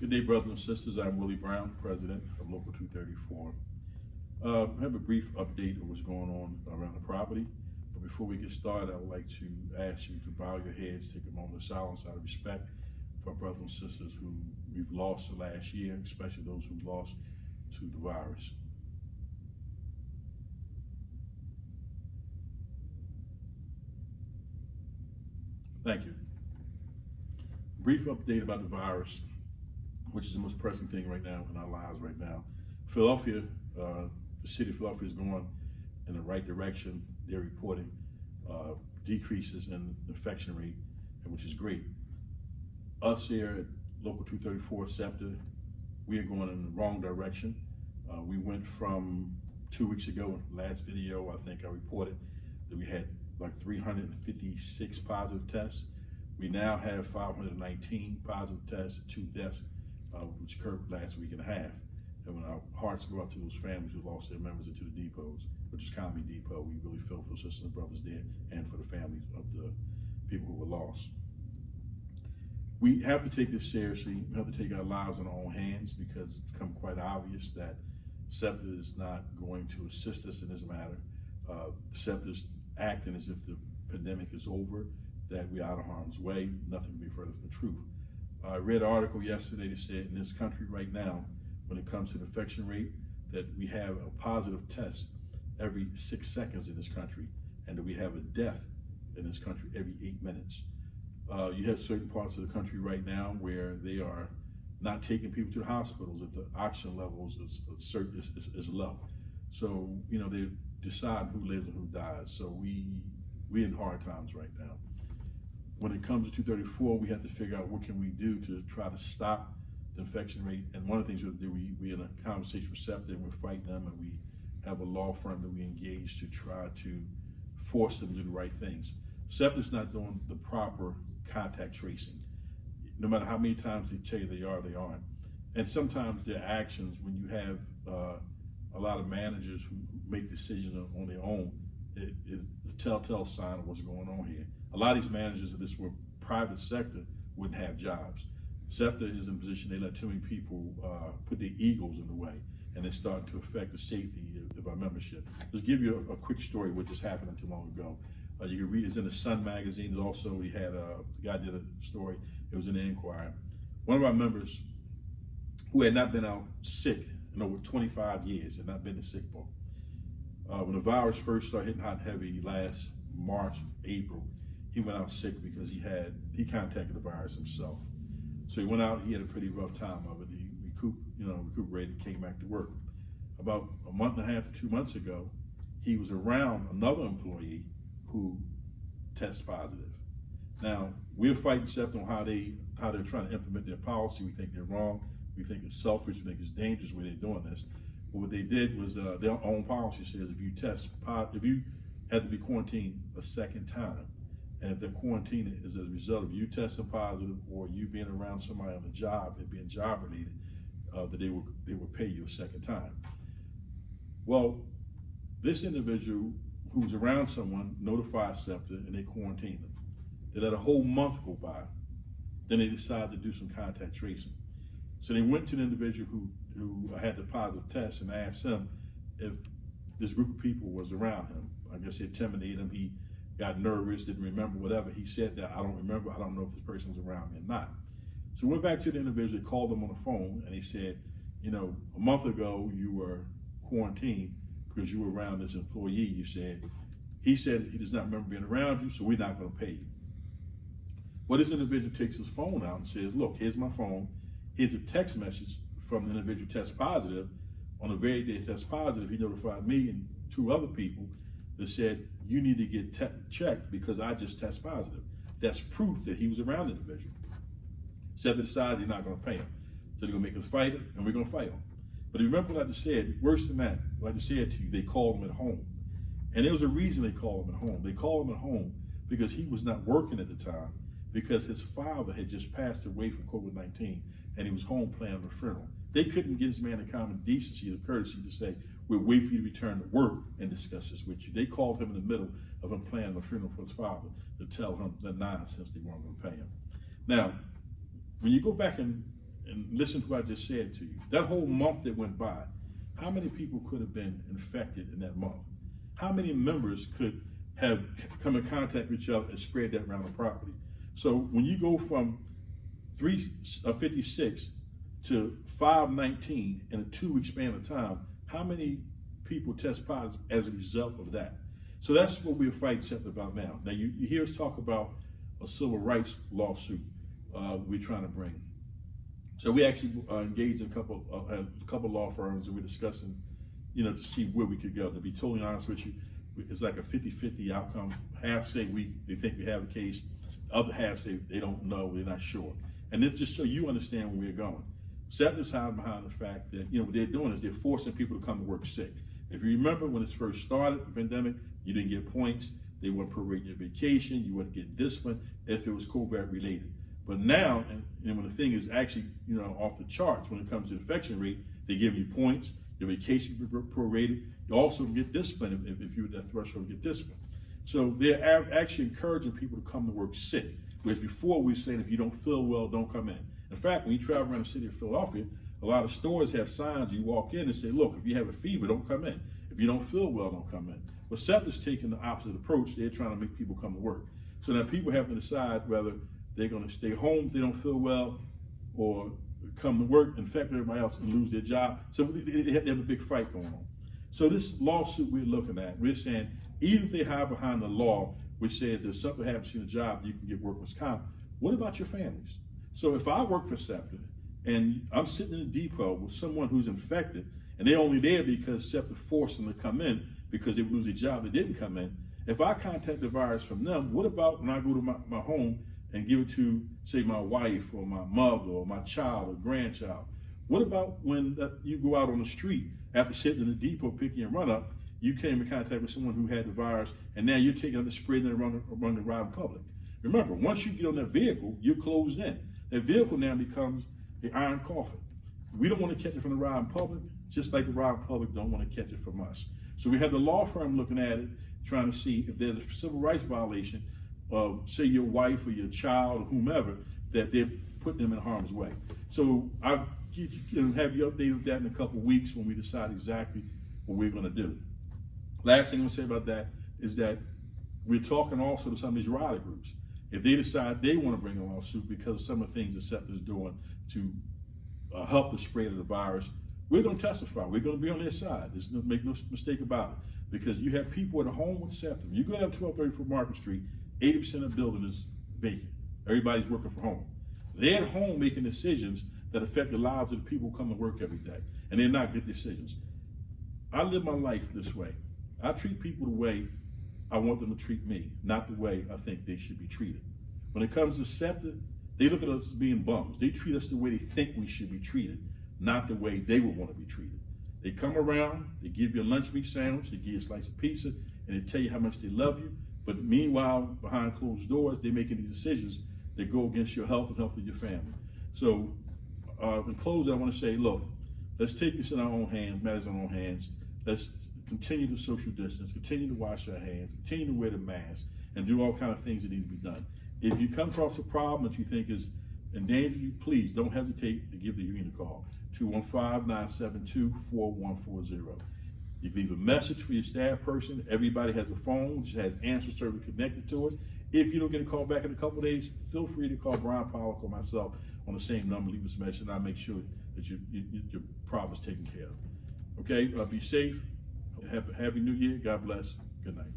Good day, brothers and sisters. I'm Willie Brown, president of Local 234. I have a brief update of what's going on around the property. But before we get started, I would like to ask you to bow your heads, take a moment of silence out of respect for our brothers and sisters who we've lost the last year, especially those who lost to the virus. Thank you. Brief update about the virus, which is the most pressing thing right now in our lives right now. Philadelphia, the city of Philadelphia is going in the right direction. They're reporting decreases in infection rate, which is great. Us here at Local 234 SEPTA, we are going in the wrong direction. We went from 2 weeks ago, last video, I think I reported that we had like 356 positive tests. We now have 519 positive tests, 2 deaths, which occurred last week and a half. And when our hearts go out to those families who lost their members into the depots, which is Comedy Depot, we really feel for the sisters and brothers there and for the families of the people who were lost. We have to take this seriously. We have to take our lives in our own hands because it's become quite obvious that SEPTA is not going to assist us in this matter. SEPTA is acting as if the pandemic is over, that we're out of harm's way. Nothing can be further from the truth. I read an article yesterday that said in this country right now, when it comes to the infection rate, that we have a positive test every 6 seconds in this country, and that we have a death in this country every 8 minutes. You have certain parts of the country right now where they are not taking people to the hospitals if the oxygen levels is low. So, they decide who lives and who dies. So we're in hard times right now. When it comes to 234, we have to figure out what can we do to try to stop the infection rate. And one of the things we do, we're in a conversation with SEPTA, and we're fighting them, and we have a law firm that we engage to try to force them to do the right things. SEPTA's not doing the proper contact tracing. No matter how many times they tell you they aren't. And sometimes their actions, when you have a lot of managers who make decisions on their own, it is the telltale sign of what's going on here. A lot of these managers, if this were private sector, wouldn't have jobs. SEPTA is in a position, they let too many people put their egos in the way, and it's starting to affect the safety of our membership. Let's give you a quick story of what just happened not too long ago. You can read, it's in the Sun magazine. Also, we had the guy did a story, it was in the Inquirer. One of our members who had not been out sick in over 25 years, had not been to sick boat. When the virus first started hitting hot and heavy last March, April, he went out sick because he contacted the virus himself. So he went out, he had a pretty rough time of it. He recuperated, came back to work. About a month and a half to 2 months ago, he was around another employee who tests positive. Now, we're fighting SEPTA on how they're trying to implement their policy. We think they're wrong. We think it's selfish. We think it's dangerous where they're doing this. But what they did was their own policy says if you have to be quarantined a second time, and if the quarantine is as a result of you testing positive or you being around somebody on the job and being job related, that they will pay you a second time. Well, this individual who was around someone notified SEPTA and they quarantined them. They let a whole month go by. Then they decided to do some contact tracing. So they went to the individual who had the positive test and asked him if this group of people was around him. I guess they intimidated him. He got nervous, didn't remember, whatever. He said that, I don't remember, I don't know if this person was around me or not. So we went back to the individual, called them on the phone, and he said, a month ago you were quarantined because you were around this employee, he said he does not remember being around you, so we're not going to pay you. Well, this individual takes his phone out and says, look, here's my phone. Here's a text message from the individual who tests positive. On the very day he tests positive, he notified me and 2 other people that said, you need to get checked because I just test positive. That's proof that he was around the individual. SEPTA decided they're not going to pay him. So they're going to make us fight it, and we're going to fight him. But remember what I just said, worse than that, what I just said to you, they called him at home. And there was a reason they called him at home. They called him at home because he was not working at the time, because his father had just passed away from COVID-19, and he was home planning a funeral. They couldn't get this man the common decency or courtesy to say, we'll wait for you to return to work and discuss this with you. They called him in the middle of him planning a funeral for his father to tell him the nonsense they weren't going to pay him. Now, when you go back and and listen to what I just said to you. That whole month that went by, how many people could have been infected in that month? How many members could have come in contact with each other and spread that around the property? So when you go from 356 to 519 in a 2-week span of time, how many people test positive as a result of that? So that's what we're fighting SEPTA about now. Now you hear us talk about a civil rights lawsuit we're trying to bring. So we actually engaged in a couple law firms, and we're discussing, to see where we could go. To be totally honest with you, it's like a 50-50 outcome. Half say they think we have a case, other half say they don't know, they're not sure. And it's just so you understand where we're going. SEPTA's hiding behind the fact that, what they're doing is they're forcing people to come to work sick. If you remember when it first started, the pandemic, you didn't get points, they wouldn't prorate your vacation, you wouldn't get discipline if it was COVID related. But now, and when the thing is actually, off the charts when it comes to the infection rate, they give you points, your vacation prorated, you also get discipline if you're at that threshold to get discipline. So they're actually encouraging people to come to work sick, whereas before we were saying if you don't feel well, don't come in. In fact, when you travel around the city of Philadelphia, a lot of stores have signs you walk in and say, look, if you have a fever, don't come in. If you don't feel well, don't come in. But SEPTA's taking the opposite approach. They're trying to make people come to work. So now people have to decide whether they're going to stay home if they don't feel well, or come to work, infect everybody else, and lose their job. So they have a big fight going on. So this lawsuit we're looking at, we're saying, even if they hide behind the law, which says if something happens to your job, you can get workman's comp, what about your families? So if I work for SEPTA, and I'm sitting in a depot with someone who's infected, and they're only there because SEPTA forced them to come in because they would lose their job, they didn't come in. If I contact the virus from them, what about when I go to my home and give it to, say, my wife or my mother or my child or grandchild? What about when you go out on the street after sitting in the depot picking your run up, you came in contact with someone who had the virus, and now you're taking out the spread and running around in public? Remember, once you get on that vehicle, you're closed in. That vehicle now becomes the iron coffin. We don't want to catch it from the ride in public, just like the ride in public don't want to catch it from us. So we have the law firm looking at it, trying to see if there's a civil rights violation of, say, your wife or your child or whomever, that they're putting them in harm's way. So I'll have you updated with that in a couple of weeks when we decide exactly what we're going to do. Last thing I'm going to say about that is that we're talking also to some of these rider groups. If they decide they want to bring a lawsuit because of some of the things that SEPTA is doing to help the spread of the virus, we're going to testify. We're going to be on their side. Make no mistake about it. Because you have people at home with SEPTA. You go down 1234 Market Street, 80% of the building is vacant. Everybody's working from home. They're at home making decisions that affect the lives of the people who come to work every day. And they're not good decisions. I live my life this way. I treat people the way I want them to treat me, not the way I think they should be treated. When it comes to SEPTA, they look at us as being bums. They treat us the way they think we should be treated, not the way they would want to be treated. They come around, they give you a lunch meat sandwich, they give you a slice of pizza, and they tell you how much they love you. But meanwhile, behind closed doors, they're making these decisions that go against your health and health of your family. So in closing, I want to say, look, let's take this in our own hands, matters in our own hands. Let's continue to social distance, continue to wash our hands, continue to wear the mask, and do all kinds of things that need to be done. If you come across a problem that you think is endangering you, please don't hesitate to give the union a call, 215-972-4140. You can leave a message for your staff person. Everybody has a phone, which has answer service connected to it. If you don't get a call back in a couple of days, feel free to call Brian Pollock or myself on the same number, leave us a message, and I'll make sure that your problem is taken care of. Okay, be safe. Happy New Year. God bless. Good night.